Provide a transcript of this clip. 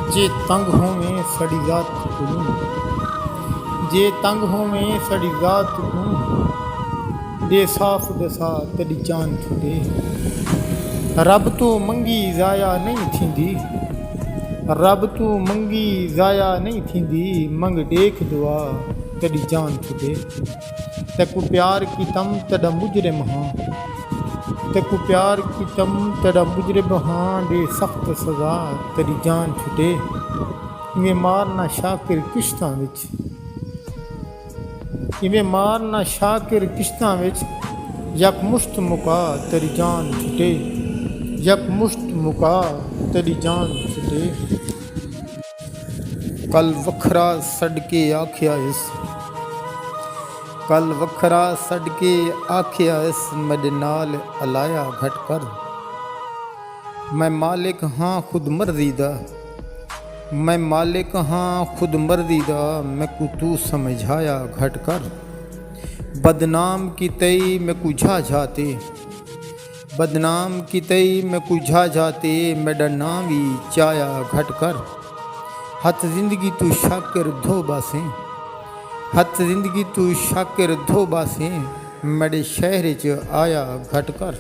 जे तंग होवें सड़ी जात तू, जे तंग होवें सड़ी जात तू, दे साफ दसा तेरी जान छुटे। रब तू मंगी ज़ाया नहीं थींदी, रब तू मंगी ज़ाया नहीं थींदी, मंग देख दुआ तेरी जान छुटे। तेकू प्यार की तम तेरा मुजरिम हाँ, तेकू प्यार की तम तेरा मुजरिम हाँ, दे सख्त सज़ा तेरी जान छुटे। इवें मारना शाकिर किश्तां विच, इवें मारना शाकिर किश्तां विच, यक मुश्त मुका तेरी जान छुटे, यक मुश्त मुका तेरी जान छुटे। कल वखरा सड़के आख्या इस, कल वखरा सड़के आख्या इस, मेरे नाल अलाया घट कर। मैं मालिक हाँ खुद मर्जी दा, मैं मालिक हाँ खुद मर्जी दा, मैं को तू समझाया घट कर। बदनाम की तई मैं को झा जाते, बदनाम की तई मैं को झा जाते, मेरा नाम ही चाया घट कर। हथ जिंदगी तू शाकिर धो बासे, हथ जिंदगी तू शाकिर धो बासे, मेरे शहर च आया घट कर।